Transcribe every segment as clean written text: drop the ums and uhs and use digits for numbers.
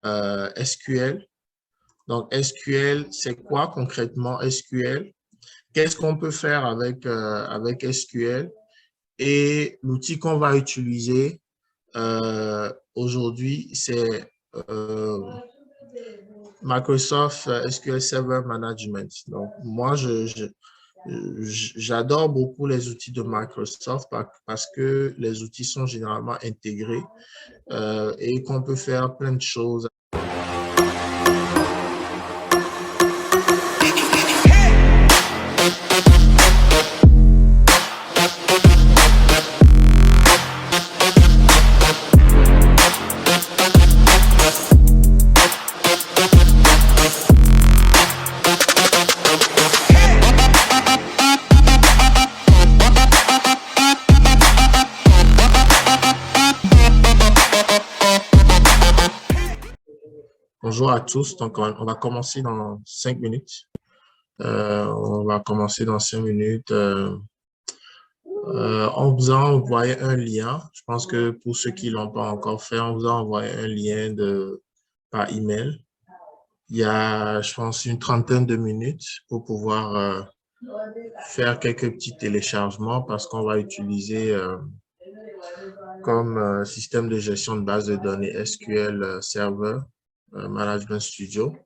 SQL. Donc, SQL, c'est quoi concrètement SQL? Qu'est-ce qu'on peut faire avec SQL? Et l'outil qu'on va utiliser aujourd'hui, c'est Microsoft SQL Server Management. Donc, moi, j'adore beaucoup les outils de Microsoft parce que les outils sont généralement intégrés et qu'on peut faire plein de choses. Bonjour à tous, donc on va commencer dans 5 minutes. On va commencer dans 5 minutes en vous a envoyé un lien. Je pense que pour ceux qui ne l'ont pas encore fait, on vous a envoyé un lien par email. Il y a, je pense, une trentaine de minutes pour pouvoir faire quelques petits téléchargements parce qu'on va utiliser comme système de gestion de base de données SQL Server Management Studio.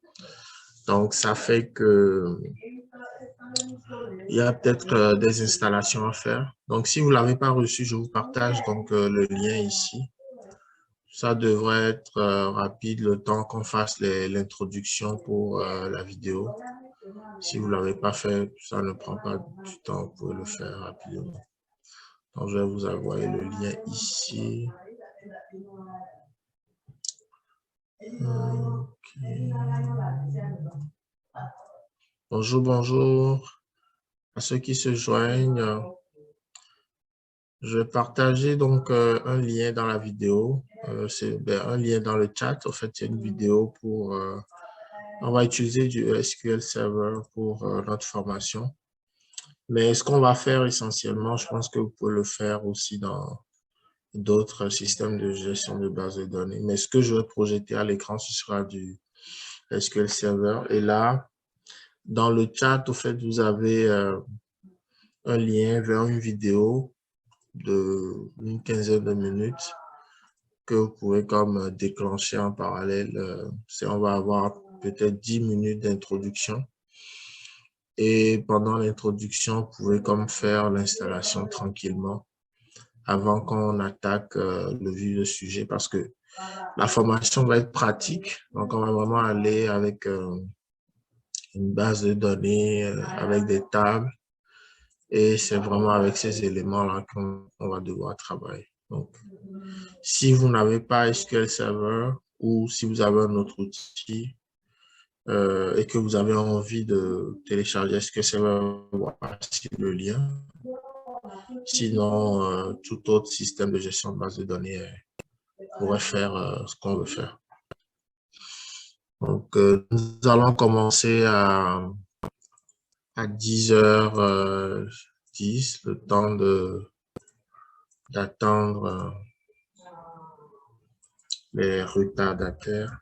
Donc, ça fait que il y a peut-être des installations à faire. Donc, si vous ne l'avez pas reçu, je vous partage donc le lien ici. Ça devrait être rapide le temps qu'on fasse l'introduction pour la vidéo. Si vous ne l'avez pas fait, ça ne prend pas du temps, vous pouvez le faire rapidement. Donc, je vais vous envoyer le lien ici. Okay. Bonjour, bonjour à ceux qui se joignent. Je vais partager donc un lien dans la vidéo. C'est un lien dans le chat. En fait, c'est une vidéo pour... on va utiliser du SQL Server pour notre formation. Mais ce qu'on va faire essentiellement, je pense que vous pouvez le faire aussi dans d'autres systèmes de gestion de base de données. Mais ce que je vais projeter à l'écran, ce sera du SQL Server. Et là, dans le chat, au fait, vous avez un lien vers une vidéo d'une quinzaine de minutes que vous pouvez comme déclencher en parallèle. On va avoir peut-être 10 minutes d'introduction. Et pendant l'introduction, vous pouvez comme faire l'installation tranquillement avant qu'on attaque le vif du sujet parce que la formation va être pratique. Donc, on va vraiment aller avec une base de données, avec des tables. Et c'est vraiment avec ces éléments-là qu'on va devoir travailler. Donc, si vous n'avez pas SQL Server ou si vous avez un autre outil et que vous avez envie de télécharger SQL Server, voici le lien. Sinon, tout autre système de gestion de base de données pourrait faire ce qu'on veut faire. Donc, nous allons commencer à 10h10, le temps d'attendre les retardataires.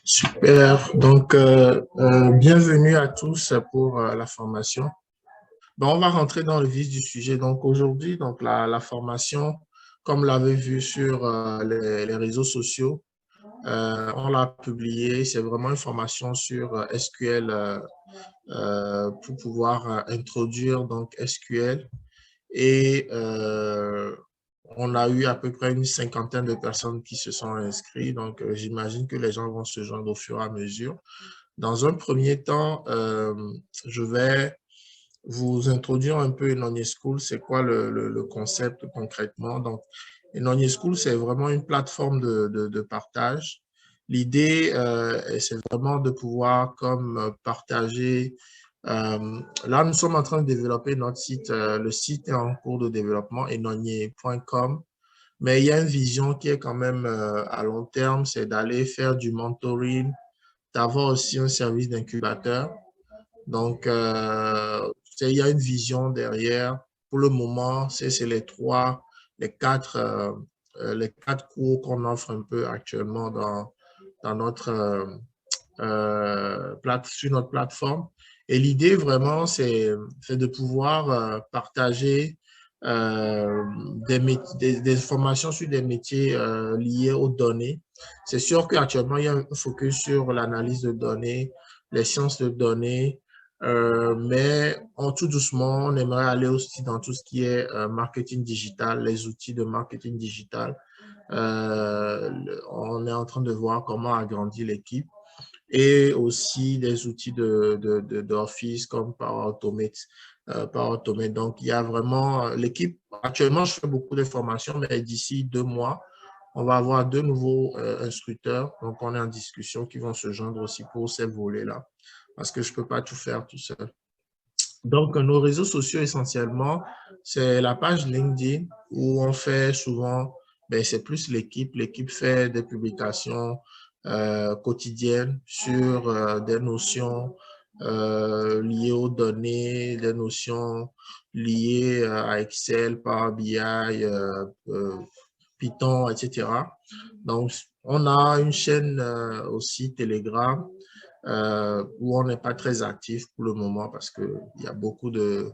Super. Donc, bienvenue à tous pour la formation. Bon, on va rentrer dans le vif du sujet. Donc, aujourd'hui, la formation, comme l'avez vu sur les réseaux sociaux, On l'a publié, c'est vraiment une formation sur SQL pour pouvoir introduire donc SQL. Et on a eu à peu près une cinquantaine de personnes qui se sont inscrites. Donc, j'imagine que les gens vont se joindre au fur et à mesure. Dans un premier temps, je vais vous introduire un peu Enonye School. C'est quoi le concept concrètement? Donc, Enonye School, c'est vraiment une plateforme de partage. L'idée, c'est vraiment de pouvoir comme partager. Là, nous sommes en train de développer notre site. Le site est en cours de développement, enonye.com. Mais il y a une vision qui est quand même à long terme, c'est d'aller faire du mentoring, d'avoir aussi un service d'incubateur. Donc, il y a une vision derrière. Pour le moment, c'est les quatre cours qu'on offre un peu actuellement dans notre, sur notre plateforme. Et l'idée vraiment, c'est de pouvoir partager des formations sur des métiers liés aux données. C'est sûr qu'actuellement, il y a un focus sur l'analyse de données, les sciences de données, mais tout doucement, on aimerait aller aussi dans tout ce qui est marketing digital, les outils de marketing digital. On est en train de voir comment agrandir l'équipe et aussi des outils d'Office comme Power Automate. Power Automate. Donc, il y a vraiment l'équipe. Actuellement, je fais beaucoup de formations, mais d'ici 2 mois, on va avoir 2 nouveaux instructeurs. Donc, on est en discussion qui vont se joindre aussi pour ces volets-là parce que je ne peux pas tout faire tout seul. Donc, nos réseaux sociaux, essentiellement, c'est la page LinkedIn où on fait souvent, ben, c'est plus l'équipe. L'équipe fait des publications quotidiennes sur des notions liées aux données, des notions liées à Excel, Power BI, Python, etc. Donc, on a une chaîne aussi Telegram où on n'est pas très actif pour le moment parce qu'il y a beaucoup de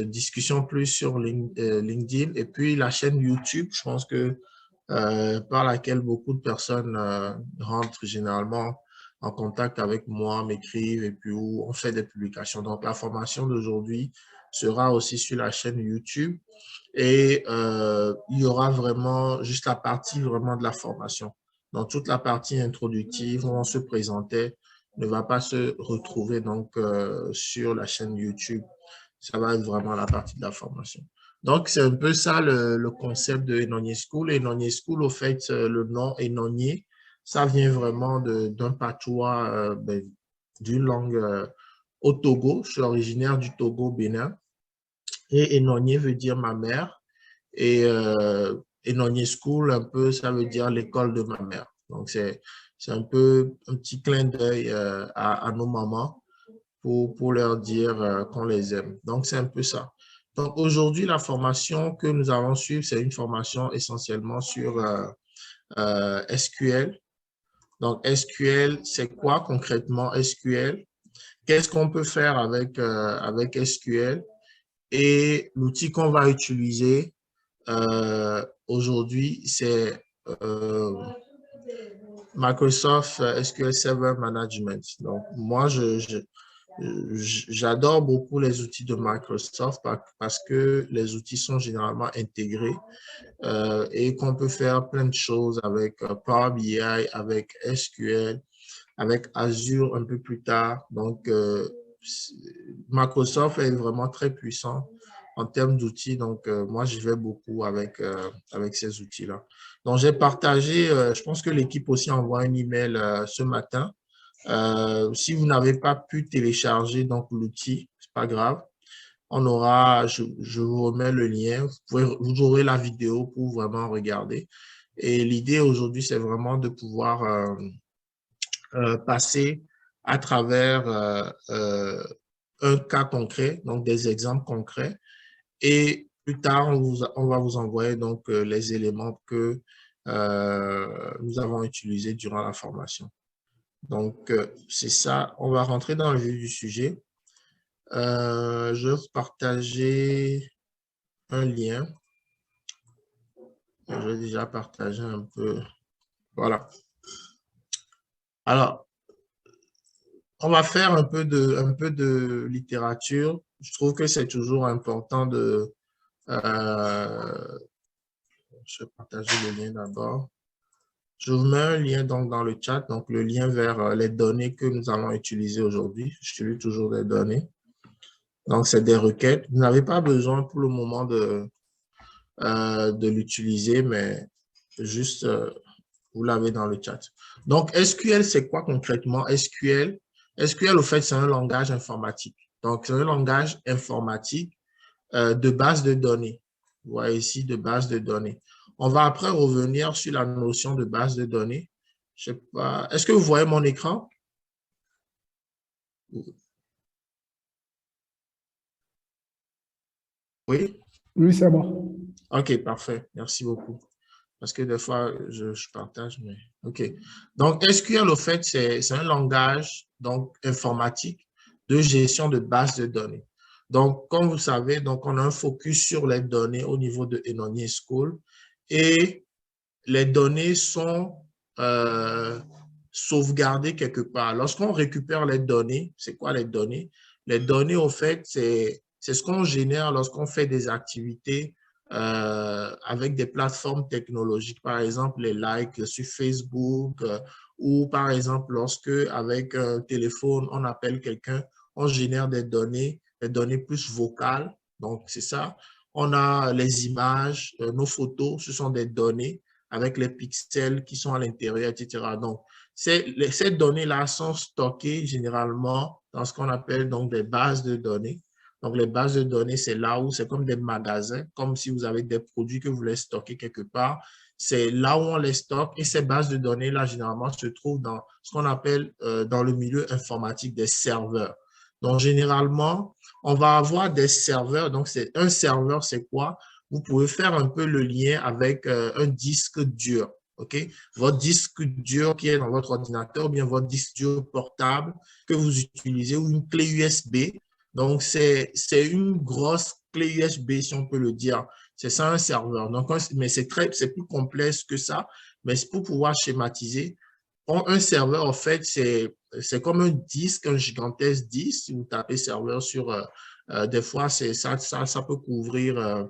discussions plus sur LinkedIn. Et puis la chaîne YouTube, je pense que par laquelle beaucoup de personnes rentrent généralement en contact avec moi, m'écrivent et puis où on fait des publications. Donc la formation d'aujourd'hui sera aussi sur la chaîne YouTube et il y aura vraiment juste la partie vraiment de la formation. Donc toute la partie introductive où on se présentait ne va pas se retrouver donc sur la chaîne YouTube. Ça va être vraiment la partie de la formation. Donc, c'est un peu ça le concept de Enonye School. Enonye School, au fait, le nom Enonye, ça vient vraiment d'un patois, d'une langue au Togo. Je suis originaire du Togo, Bénin. Et Enonye veut dire ma mère. Et Enonye School, un peu, ça veut dire l'école de ma mère. Donc, c'est un peu un petit clin d'œil à nos mamans pour leur dire qu'on les aime. Donc, c'est un peu ça. Donc, aujourd'hui, la formation que nous allons suivre, c'est une formation essentiellement sur SQL. Donc, SQL, c'est quoi concrètement SQL? Qu'est-ce qu'on peut faire avec SQL? Et l'outil qu'on va utiliser aujourd'hui, c'est Microsoft SQL Server Management. Donc, moi, j'adore beaucoup les outils de Microsoft parce que les outils sont généralement intégrés et qu'on peut faire plein de choses avec Power BI, avec SQL, avec Azure un peu plus tard. Donc, Microsoft est vraiment très puissant en termes d'outils. Donc, moi, j'y vais beaucoup avec ces outils-là. Donc, j'ai partagé, je pense que l'équipe aussi envoie un email ce matin. Si vous n'avez pas pu télécharger donc l'outil, c'est pas grave. Je vous remets le lien. Vous aurez la vidéo pour vraiment regarder. Et l'idée aujourd'hui, c'est vraiment de pouvoir passer à travers un cas concret, donc des exemples concrets. Et plus tard, on va vous envoyer donc les éléments que nous avons utilisés durant la formation. Donc, c'est ça. On va rentrer dans le vif du sujet. Je vais vous partager un lien. Je vais déjà partager un peu. Voilà. Alors, on va faire un peu de littérature. Je trouve que c'est toujours important de... je vais partager le lien d'abord. Je vous mets un lien donc dans le chat, donc le lien vers les données que nous allons utiliser aujourd'hui. J'utilise toujours des données. Donc, c'est des requêtes. Vous n'avez pas besoin pour le moment de l'utiliser, mais juste, vous l'avez dans le chat. Donc, SQL, c'est quoi concrètement? SQL, au fait, c'est un langage informatique. Donc, c'est un langage informatique de base de données. Vous voyez ici, de base de données. On va après revenir sur la notion de base de données. Je sais pas. Est-ce que vous voyez mon écran? Oui? Oui, c'est bon. OK, parfait. Merci beaucoup. Parce que des fois, je partage, mais OK. Donc, SQL, au fait, c'est un langage donc, informatique de gestion de base de données. Donc, comme vous savez, donc, on a un focus sur les données au niveau de Enoni School et les données sont sauvegardées quelque part. Lorsqu'on récupère les données, c'est quoi les données? Les données, au fait, c'est ce qu'on génère lorsqu'on fait des activités avec des plateformes technologiques, par exemple les likes sur Facebook ou par exemple lorsque avec un téléphone, on appelle quelqu'un, on génère des données plus vocales, donc c'est ça. On a les images, nos photos, ce sont des données avec les pixels qui sont à l'intérieur, etc. Donc, ces données-là sont stockées généralement dans ce qu'on appelle donc des bases de données. Donc, les bases de données, c'est là où c'est comme des magasins, comme si vous avez des produits que vous voulez stocker quelque part. C'est là où on les stocke et ces bases de données-là, généralement, se trouvent dans ce qu'on appelle dans le milieu informatique des serveurs. Donc, généralement, on va avoir des serveurs. Donc, c'est un serveur, c'est quoi? Vous pouvez faire un peu le lien avec un disque dur. OK? Votre disque dur qui est dans votre ordinateur ou bien votre disque dur portable que vous utilisez ou une clé USB. Donc, c'est une grosse clé USB, si on peut le dire. C'est ça un serveur. Donc, mais c'est plus complexe que ça. Mais pour pouvoir schématiser, un serveur, en fait, c'est comme un disque, un gigantesque disque. Si vous tapez serveur sur, des fois, ça peut couvrir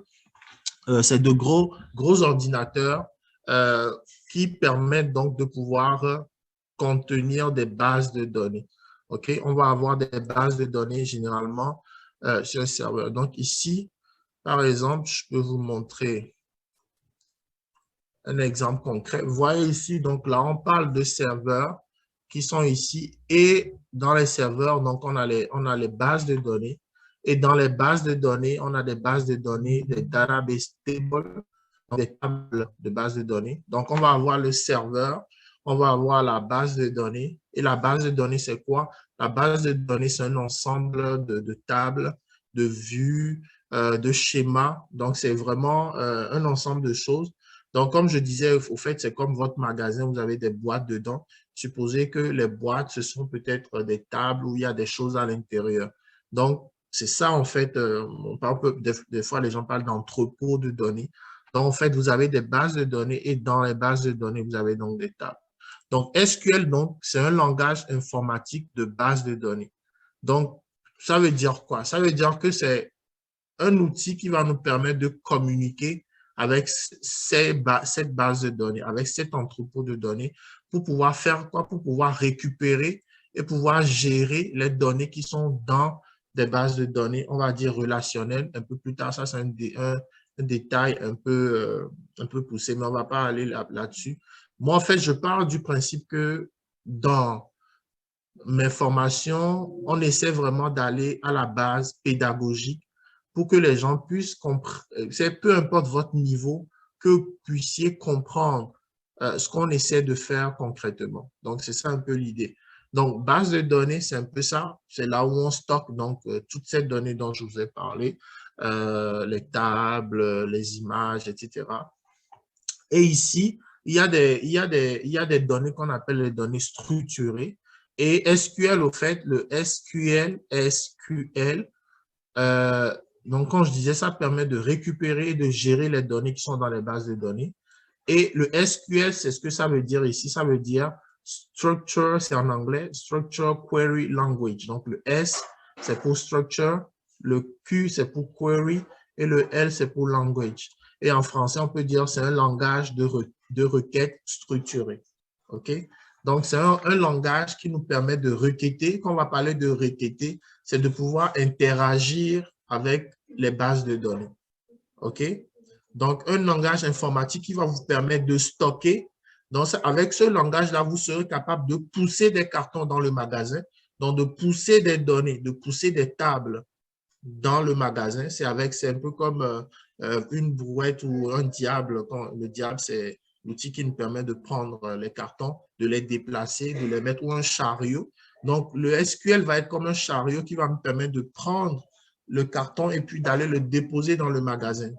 c'est de gros ordinateurs euh, qui permettent donc de pouvoir contenir des bases de données. OK? On va avoir des bases de données généralement sur un serveur. Donc ici, par exemple, je peux vous montrer un exemple concret. Vous voyez ici, donc là, on parle de serveurs qui sont ici et dans les serveurs, donc on a les bases de données. Et dans les bases de données, on a des bases de données, des database tables, des tables de bases de données. Donc, on va avoir le serveur, on va avoir la base de données. Et la base de données, c'est quoi? La base de données, c'est un ensemble de tables, de vues, de schémas. Donc, c'est vraiment un ensemble de choses. Donc, comme je disais, au fait, c'est comme votre magasin, vous avez des boîtes dedans. Supposez que les boîtes, ce sont peut-être des tables où il y a des choses à l'intérieur. Donc, c'est ça, en fait, on parle des fois, les gens parlent d'entrepôt de données. Donc, en fait, vous avez des bases de données et dans les bases de données, vous avez donc des tables. Donc, SQL, donc, c'est un langage informatique de base de données. Donc, ça veut dire quoi? Ça veut dire que c'est un outil qui va nous permettre de communiquer avec cette base de données, avec cet entrepôt de données, pour pouvoir faire quoi? Pour pouvoir récupérer et pouvoir gérer les données qui sont dans des bases de données, on va dire relationnelles. Un peu plus tard, ça c'est un détail un peu poussé, mais on ne va pas aller là-dessus. Moi, en fait, je pars du principe que dans mes formations, on essaie vraiment d'aller à la base pédagogique pour que les gens puissent comprendre, peu importe votre niveau, que vous puissiez comprendre ce qu'on essaie de faire concrètement. Donc, c'est ça un peu l'idée. Donc, base de données, c'est un peu ça. C'est là où on stocke donc toutes ces données dont je vous ai parlé, les tables, les images, etc. Et ici, il y a des données qu'on appelle les données structurées. Et SQL, au fait, le SQL, donc quand je disais, ça permet de récupérer et de gérer les données qui sont dans les bases de données. Et le SQL, c'est ce que ça veut dire ici. Ça veut dire Structure, c'est en anglais, Structure Query Language. Donc, le S, c'est pour Structure, le Q, c'est pour Query, et le L, c'est pour Language. Et en français, on peut dire c'est un langage de requête structurée. OK? Donc, c'est un langage qui nous permet de requêter. Quand on va parler de requêter, c'est de pouvoir interagir avec les bases de données. OK? Donc, un langage informatique qui va vous permettre de stocker. Donc, avec ce langage-là, vous serez capable de pousser des cartons dans le magasin, donc de pousser des données, de pousser des tables dans le magasin. C'est un peu comme une brouette ou un diable. Le diable, c'est l'outil qui nous permet de prendre les cartons, de les déplacer, de les mettre, ou un chariot. Donc, le SQL va être comme un chariot qui va me permettre de prendre le carton et puis d'aller le déposer dans le magasin.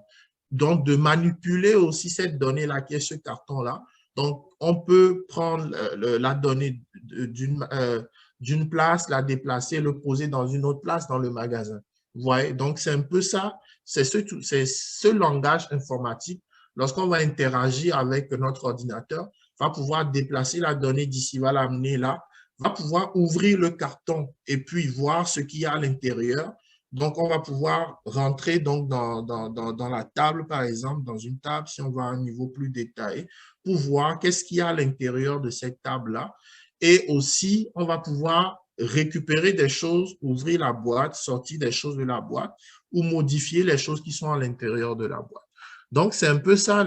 Donc, de manipuler aussi cette donnée-là qui est ce carton-là. Donc, on peut prendre la donnée d'une place, la déplacer, le poser dans une autre place dans le magasin. Vous voyez? Donc, c'est un peu ça. C'est ce langage informatique. Lorsqu'on va interagir avec notre ordinateur, va pouvoir déplacer la donnée d'ici, va l'amener là, va pouvoir ouvrir le carton et puis voir ce qu'il y a à l'intérieur. Donc, on va pouvoir rentrer donc dans la table, par exemple, dans une table, si on va à un niveau plus détaillé, pour voir qu'est-ce qu'il y a à l'intérieur de cette table-là. Et aussi, on va pouvoir récupérer des choses, ouvrir la boîte, sortir des choses de la boîte ou modifier les choses qui sont à l'intérieur de la boîte. Donc, c'est un peu ça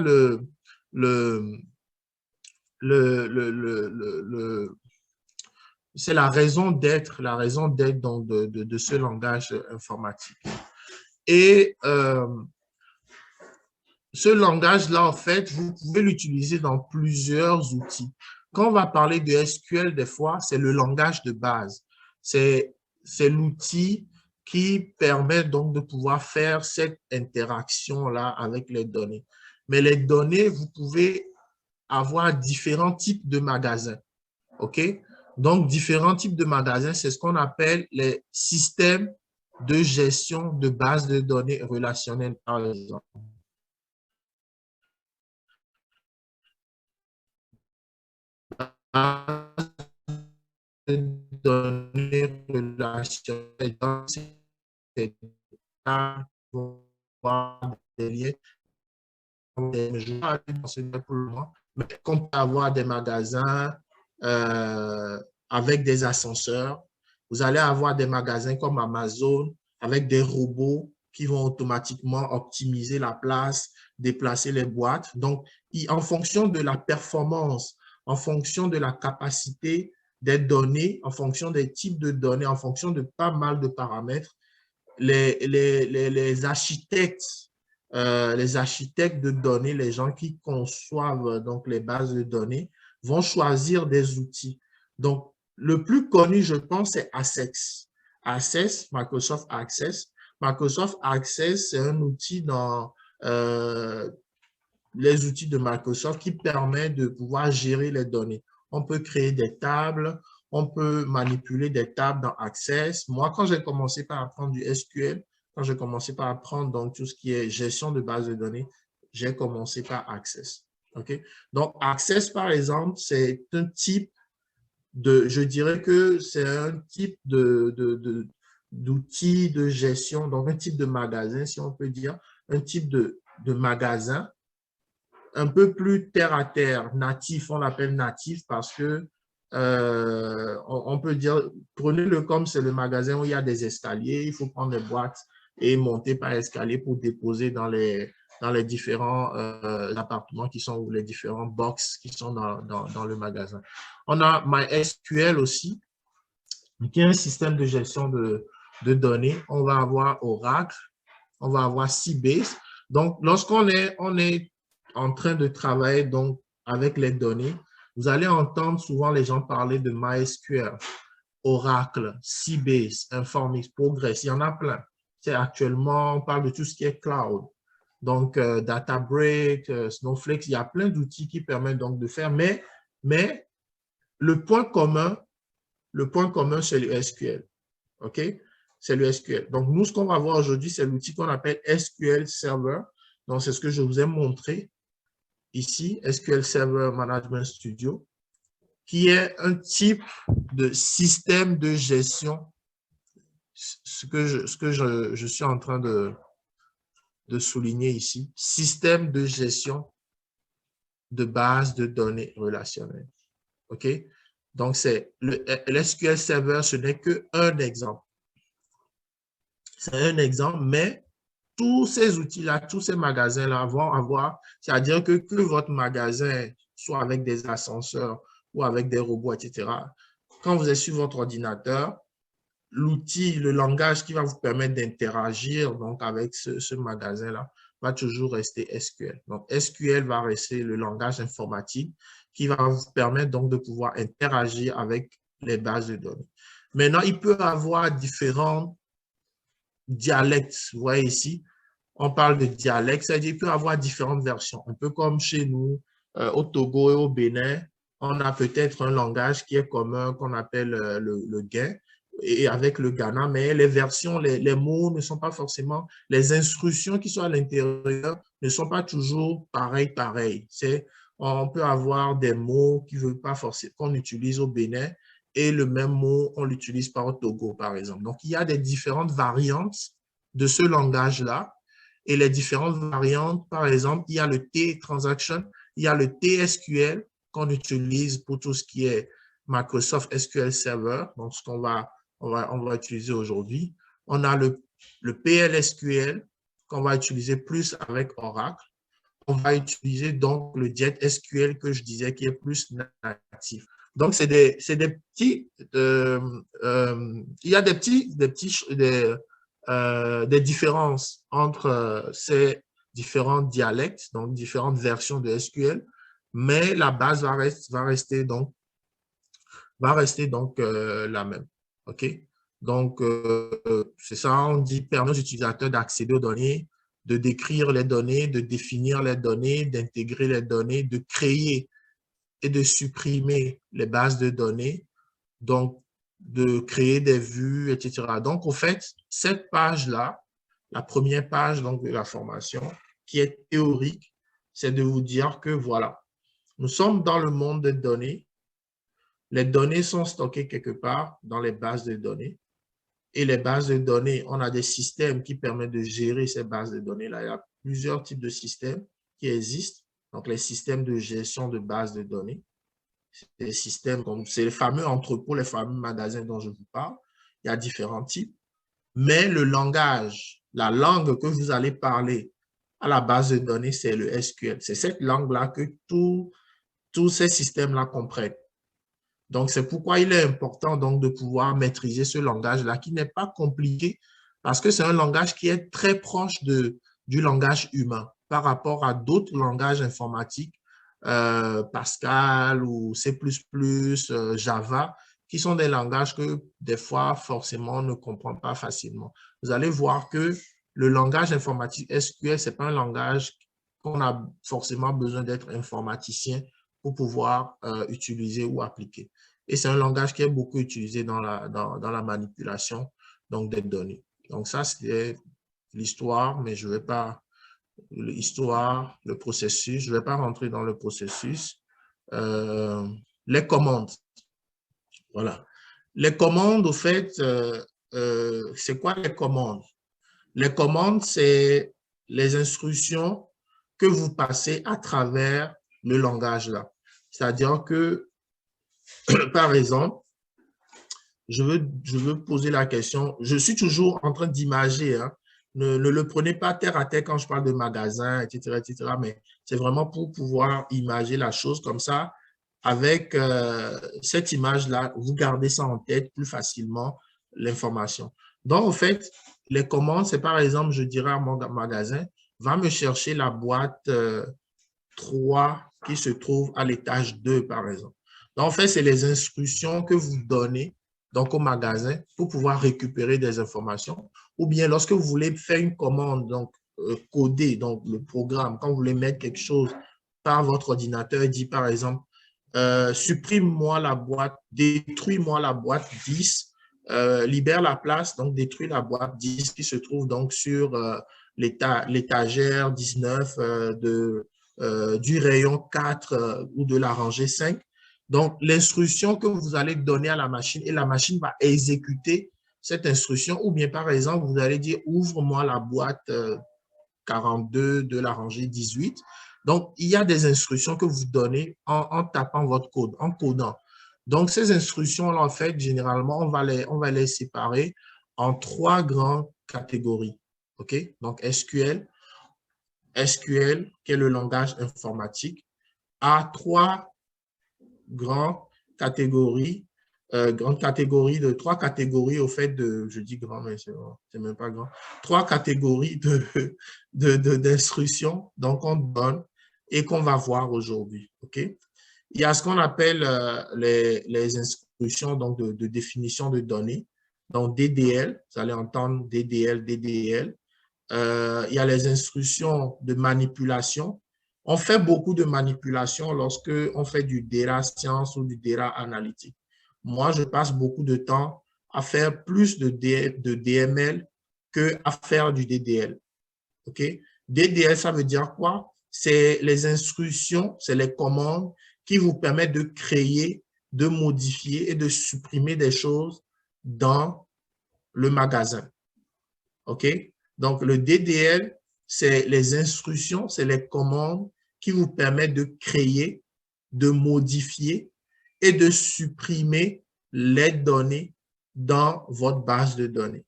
c'est la raison d'être donc de ce langage informatique. Et ce langage-là, en fait, vous pouvez l'utiliser dans plusieurs outils. Quand on va parler de SQL, des fois, c'est le langage de base. C'est l'outil qui permet donc de pouvoir faire cette interaction-là avec les données. Mais les données, vous pouvez avoir différents types de magasins. OK? Donc, différents types de magasins, c'est ce qu'on appelle les systèmes de gestion de bases de données relationnelles, par exemple. Données relationnelles, c'est des liens, mais qu'on peut avoir des magasins avec des ascenseurs. Vous allez avoir des magasins comme Amazon avec des robots qui vont automatiquement optimiser la place, déplacer les boîtes. Donc, en fonction de la performance, en fonction de la capacité des données, en fonction des types de données, en fonction de pas mal de paramètres, les architectes de données, les gens qui conçoivent donc les bases de données, vont choisir des outils. Donc, le plus connu, je pense, c'est Access. Access, Microsoft Access. Microsoft Access, c'est un outil dans les outils de Microsoft qui permet de pouvoir gérer les données. On peut créer des tables, on peut manipuler des tables dans Access. Moi, quand j'ai commencé par apprendre du SQL, quand j'ai commencé par apprendre donc tout ce qui est gestion de base de données, j'ai commencé par Access. OK? Donc, Access, par exemple, c'est un type je dirais que c'est un type d'outil de gestion, donc un type de magasin, si on peut dire, un type de magasin un peu plus terre à terre, natif, on l'appelle natif parce que on peut dire, prenez-le comme c'est le magasin où il y a des escaliers, il faut prendre les boîtes et monter par escalier pour déposer dans les différents appartements qui sont, ou les différents box qui sont dans le magasin. On a MySQL aussi, qui est un système de gestion de données. On va avoir Oracle, on va avoir Sybase. Donc, lorsqu'on est en train de travailler donc avec les données, vous allez entendre souvent les gens parler de MySQL, Oracle, Sybase, Informix, Progress, il y en a plein. C'est actuellement, on parle de tout ce qui est cloud. Donc, Databricks, Snowflake, il y a plein d'outils qui permettent donc de faire, mais le point commun, c'est le SQL. OK? C'est le SQL. Donc, nous, ce qu'on va voir aujourd'hui, c'est l'outil qu'on appelle SQL Server. Donc, c'est ce que je vous ai montré ici, SQL Server Management Studio, qui est un type de système de gestion, ce que je suis en train de souligner ici, système de gestion de base de données relationnelles. OK? Donc, c'est le SQL Server, ce n'est qu'un exemple. C'est un exemple, mais tous ces outils-là, tous ces magasins-là vont avoir, c'est-à-dire que votre magasin soit avec des ascenseurs ou avec des robots, etc., quand vous êtes sur votre ordinateur, l'outil, le langage qui va vous permettre d'interagir donc avec ce magasin-là va toujours rester SQL. Donc, SQL va rester le langage informatique qui va vous permettre donc de pouvoir interagir avec les bases de données. Maintenant, il peut y avoir différents dialectes. Vous voyez ici, on parle de dialecte, c'est-à-dire qu'il peut y avoir différentes versions. Un peu comme chez nous, au Togo et au Bénin, on a peut-être un langage qui est commun qu'on appelle le Guin, et avec le Ghana, mais les versions, les mots ne sont pas forcément, les instructions qui sont à l'intérieur ne sont pas toujours pareilles. On peut avoir des mots qui veulent pas forcément qu'on utilise au Bénin et le même mot, on l'utilise pas au Togo, par exemple. Donc, il y a des différentes variantes de ce langage-là et les différentes variantes. Par exemple, il y a le T-Transaction, il y a le TSQL qu'on utilise pour tout ce qui est Microsoft SQL Server, donc ce qu'on va utiliser aujourd'hui. On a le PLSQL qu'on va utiliser plus avec Oracle. On va utiliser donc le JetSQL que je disais qui est plus natif. Donc, c'est des petits, il y a des différences entre ces différents dialectes, donc différentes versions de SQL, mais la base va rester donc la même. OK? Donc, c'est ça, on dit permet aux utilisateurs d'accéder aux données, de décrire les données, de définir les données, d'intégrer les données, de créer et de supprimer les bases de données, donc de créer des vues, etc. Donc, au fait, cette page-là, la première page donc, de la formation, qui est théorique, c'est de vous dire que voilà, nous sommes dans le monde des données. Les données sont stockées quelque part dans les bases de données. Et les bases de données, on a des systèmes qui permettent de gérer ces bases de données-là. Il y a plusieurs types de systèmes qui existent. Donc, les systèmes de gestion de bases de données. Des systèmes comme, c'est les fameux entrepôts, les fameux magasins dont je vous parle. Il y a différents types. Mais le langage, la langue que vous allez parler à la base de données, c'est le SQL. C'est cette langue-là que tous ces systèmes-là comprennent. Donc, c'est pourquoi il est important donc de pouvoir maîtriser ce langage-là qui n'est pas compliqué parce que c'est un langage qui est très proche du langage humain par rapport à d'autres langages informatiques, Pascal ou C++, Java, qui sont des langages que des fois, forcément, on ne comprend pas facilement. Vous allez voir que le langage informatique SQL, ce n'est pas un langage qu'on a forcément besoin d'être informaticien pour pouvoir utiliser ou appliquer. Et c'est un langage qui est beaucoup utilisé dans la manipulation donc, des données. Donc ça, c'est l'histoire, mais je ne vais pas, l'histoire, le processus, je ne vais pas rentrer dans le processus. Les commandes, voilà. Les commandes, au fait, c'est quoi les commandes? Les commandes, c'est les instructions que vous passez à travers le langage là. C'est-à-dire que, par exemple, je veux poser la question, je suis toujours en train d'imager, hein. Ne le prenez pas terre à terre quand je parle de magasin, etc., mais c'est vraiment pour pouvoir imager la chose comme ça. Avec cette image-là, vous gardez ça en tête plus facilement, l'information. Donc, en fait, les commandes, c'est par exemple, je dirais à mon magasin, va me chercher la boîte 3 qui se trouve à l'étage 2, par exemple. Donc, en fait, c'est les instructions que vous donnez donc, au magasin pour pouvoir récupérer des informations. Ou bien, lorsque vous voulez faire une commande, donc coder, donc le programme, quand vous voulez mettre quelque chose par votre ordinateur, dit par exemple, supprime-moi la boîte, détruis-moi la boîte 10, libère la place, donc détruis la boîte 10 qui se trouve donc sur l'étagère 19 du rayon 4 ou de la rangée 5. Donc, l'instruction que vous allez donner à la machine et la machine va exécuter cette instruction ou bien, par exemple, vous allez dire, ouvre-moi la boîte 42 de la rangée 18. Donc, il y a des instructions que vous donnez en tapant votre code, en codant. Donc, ces instructions-là, en fait, généralement, on va les séparer en 3 grandes catégories. OK? Donc, SQL, qui est le langage informatique, a 3 grandes catégories, de 3 catégories au fait de, je dis grand, mais c'est même pas grand, 3 catégories d'instructions, donc on donne et qu'on va voir aujourd'hui. OK? Il y a ce qu'on appelle les instructions donc de définition de données, donc DDL, vous allez entendre DDL, DDL. Il y a les instructions de manipulation. On fait beaucoup de manipulation lorsque on fait du data science ou du data analytique. Moi, je passe beaucoup de temps à faire plus de DML que à faire du DDL. OK? DDL, ça veut dire quoi? C'est les instructions, c'est les commandes qui vous permettent de créer, de modifier et de supprimer des choses dans le magasin. OK? Donc, le DDL, c'est les instructions, c'est les commandes qui vous permettent de créer, de modifier et de supprimer les données dans votre base de données.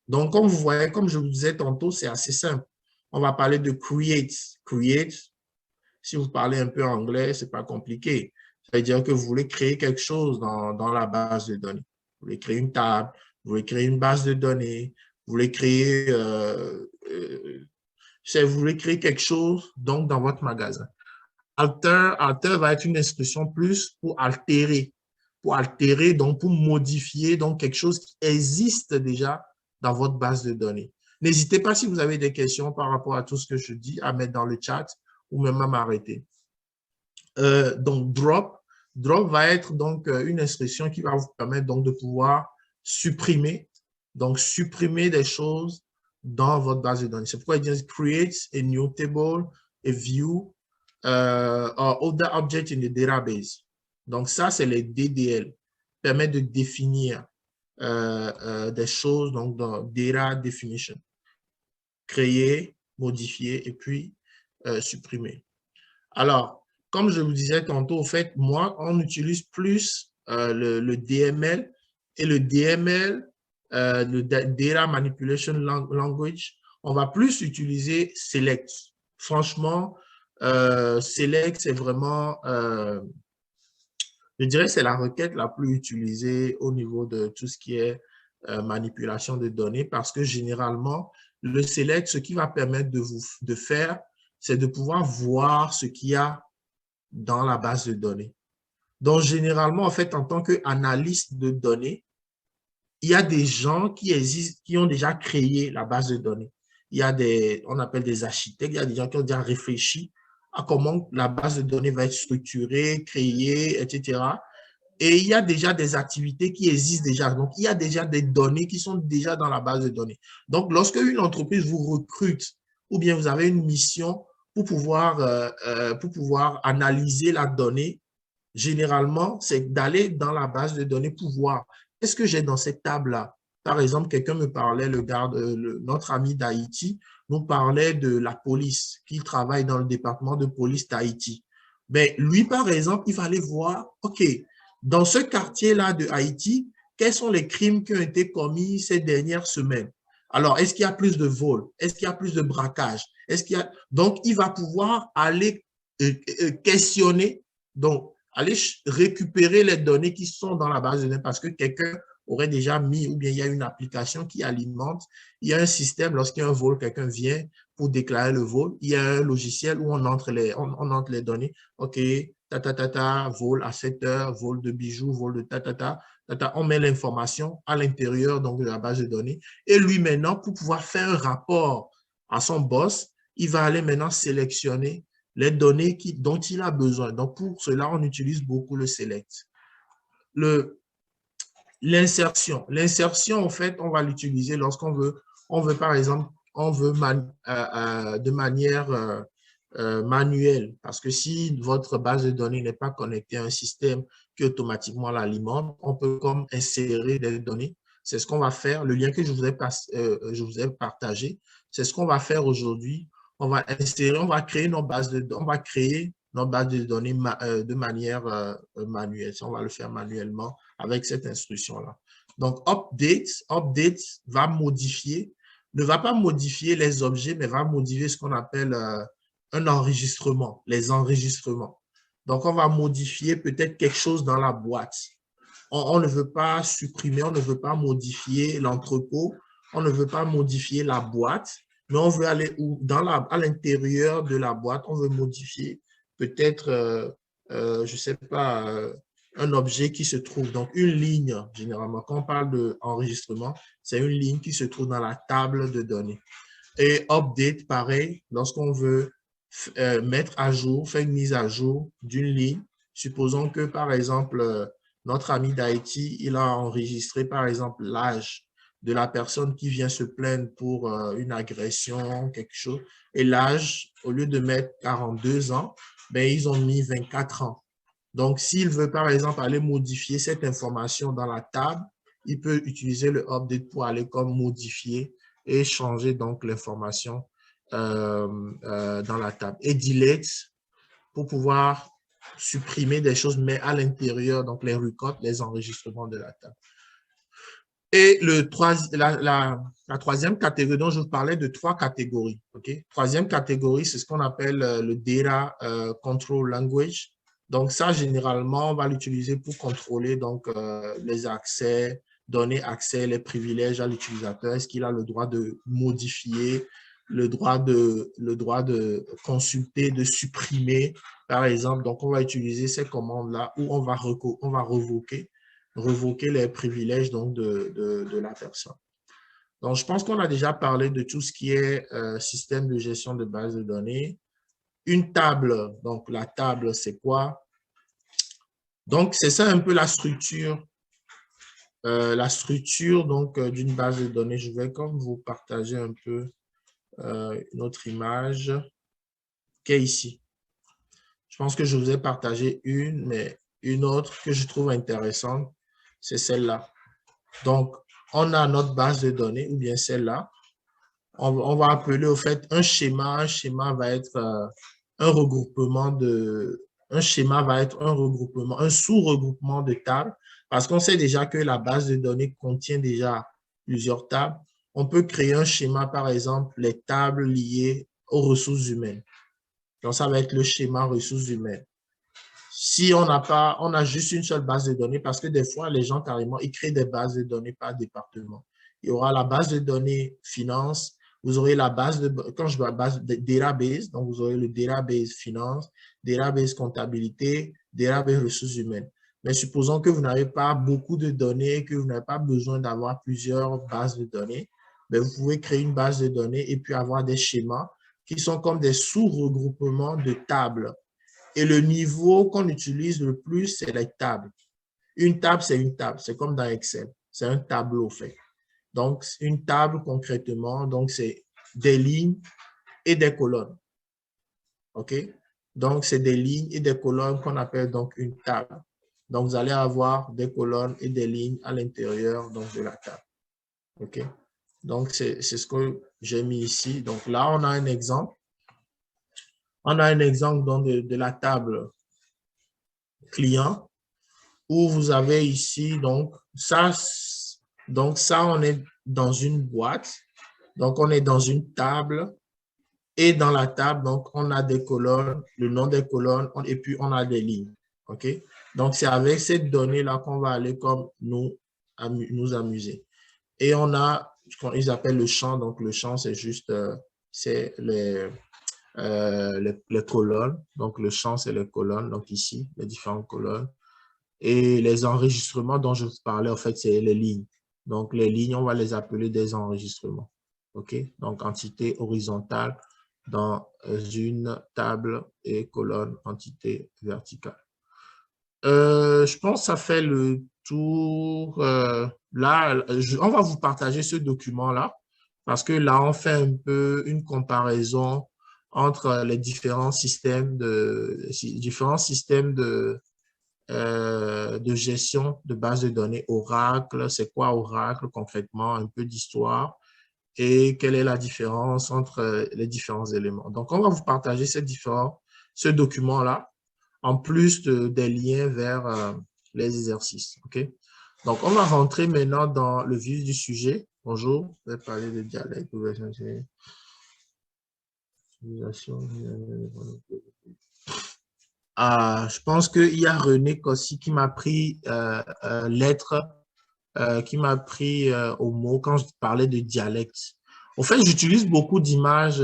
Donc, comme vous voyez, comme je vous disais tantôt, c'est assez simple. On va parler de create. Create, si vous parlez un peu anglais, ce n'est pas compliqué. Ça veut dire que vous voulez créer quelque chose dans la base de données. Vous voulez créer une table, vous voulez créer une base de données, vous voulez créer, vous voulez créer quelque chose donc dans votre magasin. Alter va être une expression plus pour altérer, donc pour modifier donc quelque chose qui existe déjà dans votre base de données. N'hésitez pas, si vous avez des questions par rapport à tout ce que je dis, à mettre dans le chat ou même à m'arrêter. Donc, drop va être donc une expression qui va vous permettre donc de pouvoir supprimer des choses dans votre base de données. C'est pourquoi ils disent create a new table, a view, or other object in the database. Donc, ça, c'est les DDL. Permet de définir des choses donc dans data definition. Créer, modifier et puis supprimer. Alors, comme je vous disais tantôt, au fait, moi, on utilise plus le DML et le DML, le Data Manipulation Language, on va plus utiliser Select. Franchement, Select, c'est vraiment, je dirais, c'est la requête la plus utilisée au niveau de tout ce qui est manipulation de données parce que généralement, le Select, ce qui va permettre de faire, c'est de pouvoir voir ce qu'il y a dans la base de données. Donc, généralement, en fait, en tant qu'analyste de données, il y a des gens qui existent, qui ont déjà créé la base de données. Il y a on appelle des architectes, il y a des gens qui ont déjà réfléchi à comment la base de données va être structurée, créée, etc. Et il y a déjà des activités qui existent déjà. Donc, il y a déjà des données qui sont déjà dans la base de données. Donc, lorsque une entreprise vous recrute ou bien vous avez une mission pour pouvoir analyser la donnée, généralement, c'est d'aller dans la base de données pour voir qu'est-ce que j'ai dans cette table-là. Par exemple, quelqu'un me parlait, notre ami d'Haïti nous parlait de la police, qu'il travaille dans le département de police d'Haïti. Ben, lui, par exemple, il fallait voir, OK, dans ce quartier-là de Haïti, quels sont les crimes qui ont été commis ces dernières semaines? Alors, est-ce qu'il y a plus de vols? Est-ce qu'il y a plus de braquages? Donc, il va pouvoir aller questionner, donc aller récupérer les données qui sont dans la base de données parce que quelqu'un aurait déjà mis, ou bien il y a une application qui alimente, il y a un système, lorsqu'il y a un vol, quelqu'un vient pour déclarer le vol, il y a un logiciel où on entre les données, OK, vol à 7 heures, vol de bijoux, vol de on met l'information à l'intérieur donc de la base de données. Et lui, maintenant, pour pouvoir faire un rapport à son boss, il va aller maintenant sélectionner les données dont il a besoin. Donc, pour cela, on utilise beaucoup le select. L'insertion. L'insertion, en fait, on va l'utiliser lorsqu'on veut, par exemple, de manière manuel, parce que si votre base de données n'est pas connectée à un système qui automatiquement l'alimente, on peut comme insérer des données. C'est ce qu'on va faire. Le lien que je vous ai partagé, c'est ce qu'on va faire aujourd'hui. On va insérer, on va créer nos bases de données, on va créer nos bases de données de manière manuelle. On va le faire manuellement avec cette instruction-là. Donc, update va modifier, ne va pas modifier les objets, mais va modifier ce qu'on appelle un enregistrement, les enregistrements. Donc, on va modifier peut-être quelque chose dans la boîte. On ne veut pas supprimer, on ne veut pas modifier l'entrepôt, on ne veut pas modifier la boîte, mais on veut aller à l'intérieur de la boîte, on veut modifier peut-être, je ne sais pas, un objet qui se trouve, donc une ligne, généralement, quand on parle d'enregistrement, c'est une ligne qui se trouve dans la table de données. Et update, pareil, lorsqu'on veut mettre à jour, faire une mise à jour d'une ligne. Supposons que, par exemple, notre ami d'Haïti, il a enregistré, par exemple, l'âge de la personne qui vient se plaindre pour une agression, quelque chose. Et l'âge, au lieu de mettre 42 ans, ben, ils ont mis 24 ans. Donc, s'il veut, par exemple, aller modifier cette information dans la table, il peut utiliser le update pour aller comme modifier et changer donc l'information dans la table. Et delete pour pouvoir supprimer des choses, mais à l'intérieur, donc les records, les enregistrements de la table. Et la troisième catégorie dont je vous parlais de 3 catégories. Okay? Troisième catégorie, c'est ce qu'on appelle le Data Control Language. Donc ça, généralement, on va l'utiliser pour contrôler donc, les accès, donner accès, les privilèges à l'utilisateur. Est-ce qu'il a le droit de modifier, le droit de consulter, de supprimer, par exemple. Donc, on va utiliser ces commandes-là où on va revoquer les privilèges donc, de la personne. Donc, je pense qu'on a déjà parlé de tout ce qui est système de gestion de base de données. Une table, donc la table, c'est quoi? Donc, c'est ça un peu la structure donc d'une base de données. Je vais comme vous partager un peu une autre image qui est ici. Je pense que je vous ai partagé une, mais une autre que je trouve intéressante, c'est celle-là. Donc, on a notre base de données, ou bien celle-là. On va appeler au fait un schéma. Un schéma va être un regroupement un sous-regroupement de tables, parce qu'on sait déjà que la base de données contient déjà plusieurs tables. On peut créer un schéma, par exemple, les tables liées aux ressources humaines. Donc, ça va être le schéma ressources humaines. Si on a juste une seule base de données, parce que des fois, les gens carrément, ils créent des bases de données par département. Il y aura la base de données finance, vous aurez la base de, quand je vois base de database, donc vous aurez le database finance, database comptabilité, database ressources humaines. Mais supposons que vous n'avez pas beaucoup de données, que vous n'avez pas besoin d'avoir plusieurs bases de données, mais vous pouvez créer une base de données et puis avoir des schémas qui sont comme des sous-regroupements de tables. Et le niveau qu'on utilise le plus, c'est les tables. Une table, c'est une table. C'est comme dans Excel. C'est un tableau fait. Donc, une table, concrètement, donc c'est des lignes et des colonnes. OK? Donc, c'est des lignes et des colonnes qu'on appelle donc une table. Donc, vous allez avoir des colonnes et des lignes à l'intérieur de la table. OK? Donc, c'est ce que j'ai mis ici. Donc, là, on a un exemple. On a un exemple donc, de la table client où vous avez ici, donc ça, on est dans une boîte. Donc, on est dans une table. Et dans la table, donc, on a des colonnes, le nom des colonnes, et puis on a des lignes. OK? Donc, c'est avec cette donnée-là qu'on va aller comme nous amuser. Et on a ce qu'ils appellent le champ. Donc, le champ, c'est juste, c'est les colonnes. Donc, le champ, c'est les colonnes. Donc, ici, les différentes colonnes. Et les enregistrements dont je vous parlais, en fait, c'est les lignes. Donc, les lignes, on va les appeler des enregistrements. OK? Donc, entité horizontale dans une table et colonne entité verticale. Je pense que ça fait le tour. Là, on va vous partager ce document-là parce que là, on fait un peu une comparaison entre les différents systèmes de gestion de bases de données. Oracle, c'est quoi Oracle concrètement? Un peu d'histoire et quelle est la différence entre les différents éléments. Donc, on va vous partager ce document-là, en plus des liens vers les exercices. OK? Donc, on va rentrer maintenant dans le vif du sujet. Bonjour, je vais parler de dialecte. Je pense qu'il y a René Kossi qui m'a pris lettre, qui m'a pris au mot quand je parlais de dialecte. En fait, j'utilise beaucoup d'images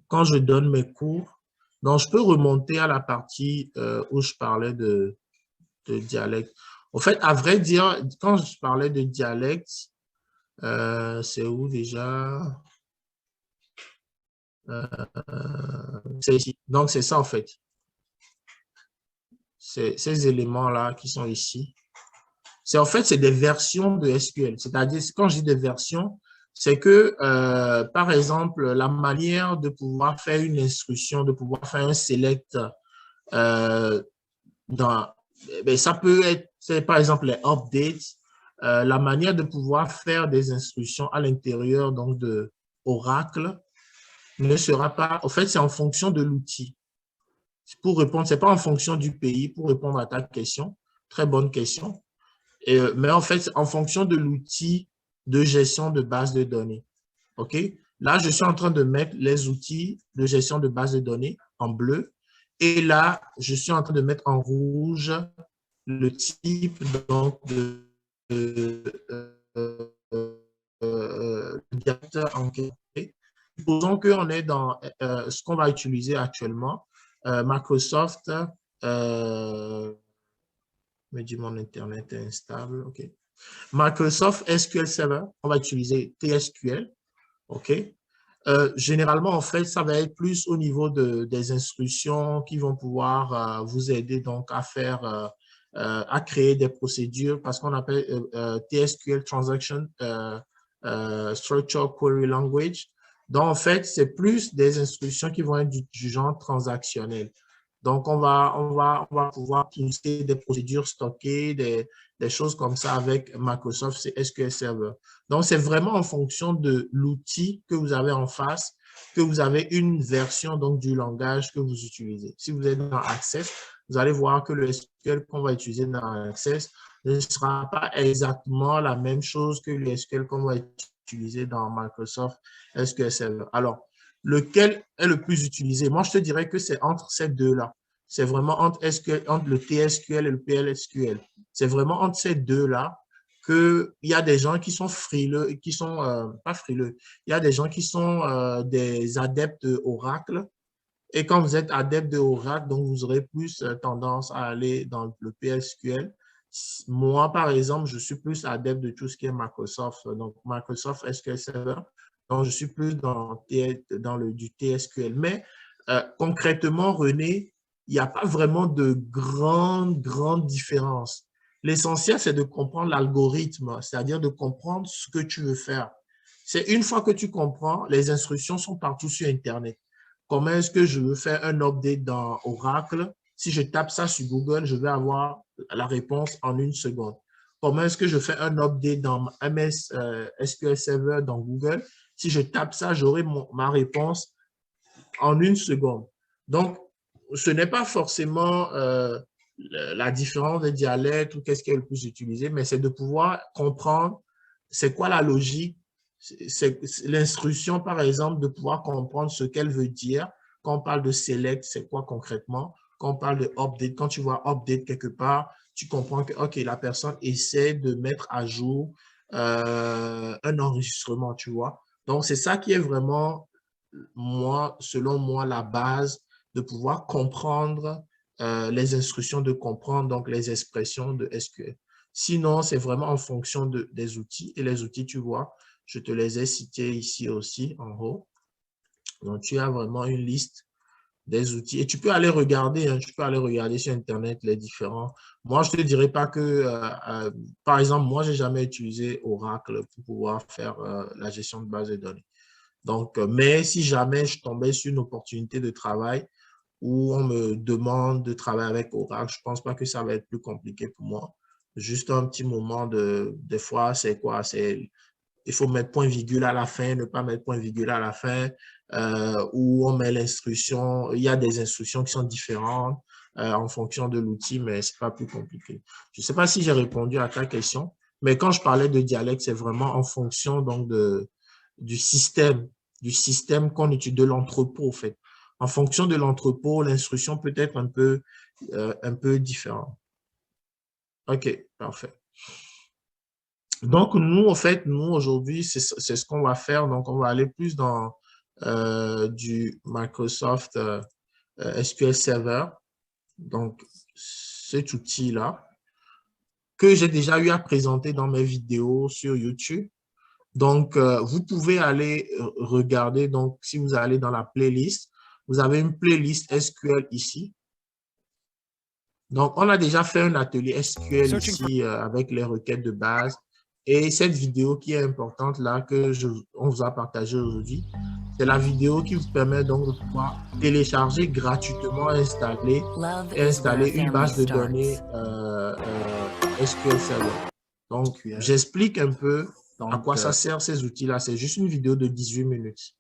quand je donne mes cours. Donc, je peux remonter à la partie où je parlais de dialecte. En fait, à vrai dire, quand je parlais de dialecte, c'est où déjà? C'est ici. Donc, c'est ça en fait. Ces éléments-là qui sont ici. C'est en fait, c'est des versions de SQL. C'est-à-dire, quand je dis des versions, c'est que, par exemple, la manière de pouvoir faire une instruction, de pouvoir faire un select dans, ça peut être, par exemple, les updates, la manière de pouvoir faire des instructions à l'intérieur donc de Oracle ne sera pas, en fait, c'est en fonction de l'outil. Pour répondre, c'est pas en fonction du pays, pour répondre à ta question, très bonne question. Mais en fait, en fonction de l'outil de gestion de base de données. OK? Là, je suis en train de mettre les outils de gestion de base de données en bleu. Et là, je suis en train de mettre en rouge le type donc, de directeur en question. Supposons qu'on est dans ce qu'on va utiliser actuellement, Microsoft, me dit mon Internet est instable, OK. Microsoft SQL Server, on va utiliser TSQL, OK. Généralement, en fait, ça va être plus au niveau des instructions qui vont pouvoir vous aider donc à faire, à créer des procédures parce qu'on appelle TSQL Transaction Structure Query Language. Donc, en fait, c'est plus des instructions qui vont être du genre transactionnel. Donc, on va pouvoir pousser des procédures stockées, des choses comme ça avec Microsoft SQL Server. Donc, c'est vraiment en fonction de l'outil que vous avez en face que vous avez une version donc, du langage que vous utilisez. Si vous êtes dans Access, vous allez voir que le SQL qu'on va utiliser dans Access ne sera pas exactement la même chose que le SQL qu'on va utiliser dans Microsoft SQL Server. Alors, lequel est le plus utilisé? Moi, je te dirais que c'est entre ces deux-là. C'est vraiment entre le TSQL et le PLSQL. C'est vraiment entre ces deux-là qu'il y a des gens qui sont frileux, qui sont pas frileux, il y a des gens qui sont des adeptes Oracle. Et quand vous êtes adepte de Oracle, donc vous aurez plus tendance à aller dans le PLSQL. Moi, par exemple, je suis plus adepte de tout ce qui est Microsoft, donc Microsoft SQL Server. Donc, je suis plus dans du TSQL. Mais concrètement, René, il n'y a pas vraiment de grande différence. L'essentiel, c'est de comprendre l'algorithme, c'est-à-dire de comprendre ce que tu veux faire. C'est une fois que tu comprends, les instructions sont partout sur Internet. Comment est-ce que je veux faire un update dans Oracle? Si je tape ça sur Google, je vais avoir la réponse en une seconde. Comment est-ce que je fais un update dans MS SQL Server dans Google? Si je tape ça, j'aurai ma réponse en une seconde. Donc, ce n'est pas forcément la différence des dialectes ou qu'est-ce qui est le plus utilisé, mais c'est de pouvoir comprendre c'est quoi la logique, c'est l'instruction, par exemple, de pouvoir comprendre ce qu'elle veut dire. Quand on parle de select, c'est quoi concrètement? Quand on parle de update, quand tu vois update quelque part, tu comprends que, OK, la personne essaie de mettre à jour un enregistrement, tu vois. Donc, c'est ça qui est vraiment selon moi, la base de pouvoir comprendre les instructions, de comprendre donc les expressions de SQL. Sinon, c'est vraiment en fonction des outils. Et les outils, tu vois, je te les ai cités ici aussi en haut. Donc, tu as vraiment une liste des outils. Et tu peux aller regarder, hein, tu peux aller regarder sur Internet les différents. Moi, je ne te dirais pas que, par exemple, moi, je n'ai jamais utilisé Oracle pour pouvoir faire la gestion de base de données. Donc, mais si jamais je tombais sur une opportunité de travail où on me demande de travailler avec Oracle, je ne pense pas que ça va être plus compliqué pour moi. Juste un petit moment des fois, c'est quoi? Il faut mettre point virgule à la fin, ne pas mettre point virgule à la fin, où on met l'instruction. Il y a des instructions qui sont différentes en fonction de l'outil, mais c'est pas plus compliqué. Je ne sais pas si j'ai répondu à ta question, mais quand je parlais de dialecte, c'est vraiment en fonction donc du système qu'on utilise, de l'entrepôt, en fait. En fonction de l'entrepôt, l'instruction peut être un peu différente. OK, parfait. Donc, nous, en fait, nous, aujourd'hui, c'est ce qu'on va faire. Donc, on va aller plus dans du Microsoft SQL Server. Donc, cet outil-là, que j'ai déjà eu à présenter dans mes vidéos sur YouTube. Donc, vous pouvez aller regarder. Donc, si vous allez dans la playlist, vous avez une playlist SQL ici. Donc, on a déjà fait un atelier SQL ici avec les requêtes de base. Et cette vidéo qui est importante là, on vous a partagé aujourd'hui, c'est la vidéo qui vous permet donc de pouvoir télécharger gratuitement et installer une base de données SQL Server. Donc, j'explique un peu à quoi ça sert ces outils-là. C'est juste une vidéo de 18 minutes.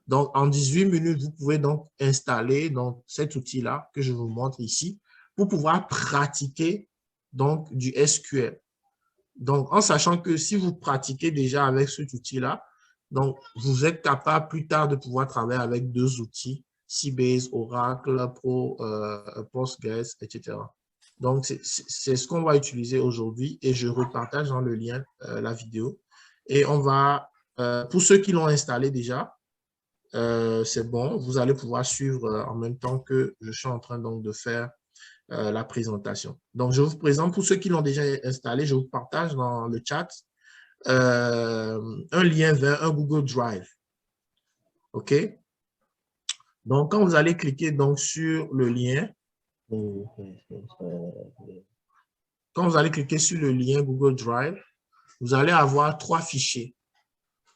Donc, en 18 minutes, vous pouvez donc installer donc, cet outil-là que je vous montre ici pour pouvoir pratiquer donc du SQL. Donc, en sachant que si vous pratiquez déjà avec cet outil-là, donc vous êtes capable plus tard de pouvoir travailler avec deux outils, Sybase, Oracle, Postgres, etc. Donc, c'est ce qu'on va utiliser aujourd'hui et je repartage dans le lien la vidéo. Et on va, pour ceux qui l'ont installé déjà, c'est bon, vous allez pouvoir suivre en même temps que je suis en train donc de faire la présentation. Donc, je vous présente, pour ceux qui l'ont déjà installé, je vous partage dans le chat un lien vers un Google Drive. OK? Donc, quand vous allez cliquer donc, sur le lien, quand vous allez cliquer sur le lien Google Drive, vous allez avoir trois fichiers.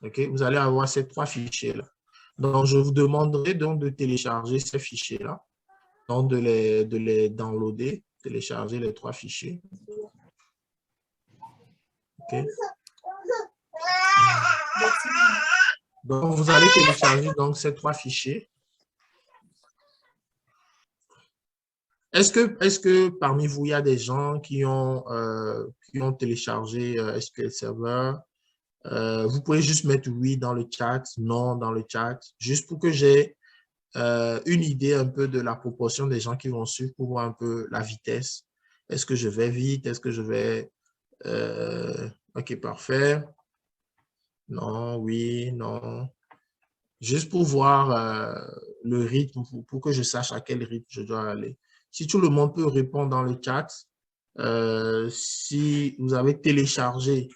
OK? Vous allez avoir ces trois fichiers-là. Donc, je vous demanderai donc de télécharger ces fichiers-là, donc de les downloader, télécharger les trois fichiers. OK? Donc, vous allez télécharger donc ces trois fichiers. Est-ce que parmi vous, il y a des gens qui ont téléchargé SQL Server? Vous pouvez juste mettre oui dans le chat, non dans le chat, juste pour que j'ai une idée un peu de la proportion des gens qui vont suivre pour voir un peu la vitesse. Est-ce que je vais vite? Est-ce que je vais… OK, parfait. Non, oui, non. Juste pour voir le rythme, pour que je sache à quel rythme je dois aller. Si tout le monde peut répondre dans le chat, si vous avez téléchargé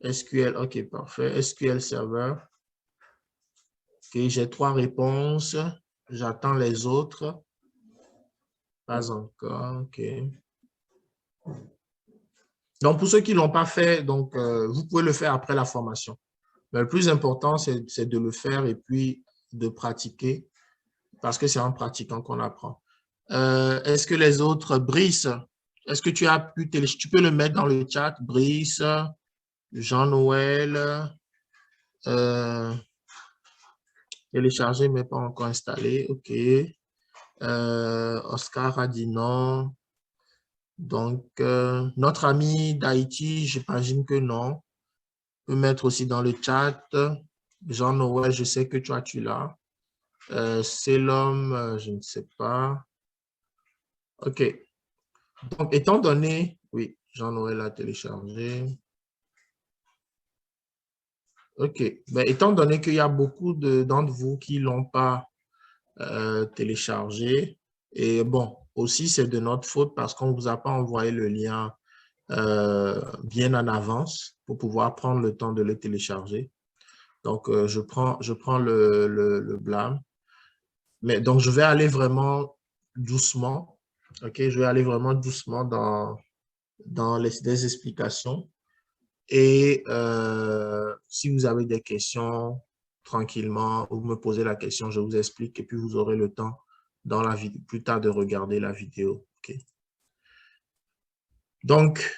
SQL, OK, parfait. SQL Server. OK, j'ai trois réponses. J'attends les autres. Pas encore, OK. Donc, pour ceux qui ne l'ont pas fait, donc, vous pouvez le faire après la formation. Mais le plus important, c'est de le faire et puis de pratiquer parce que c'est en pratiquant qu'on apprend. Est-ce que les autres, Brice, est-ce que tu as pu télécharger, tu peux le mettre dans le chat, Brice, Jean-Noël, télécharger mais pas encore installé, OK. Oscar a dit non. Donc, notre ami d'Haïti, j'imagine que non. On peut mettre aussi dans le chat. Jean-Noël, je sais que toi, tu l'as. C'est l'homme, je ne sais pas. OK. Donc, étant donné, oui, Jean-Noël a téléchargé. OK. Ben, étant donné qu'il y a beaucoup d'entre vous qui ne l'ont pas téléchargé, et bon, aussi, c'est de notre faute parce qu'on ne vous a pas envoyé le lien bien en avance pour pouvoir prendre le temps de le télécharger. Donc, je prends le blâme. Mais donc, je vais aller vraiment doucement. OK, je vais aller vraiment doucement dans des explications. Et si vous avez des questions, tranquillement, ou me posez la question, je vous explique et puis vous aurez le temps dans la vidéo, plus tard de regarder la vidéo. Okay. Donc,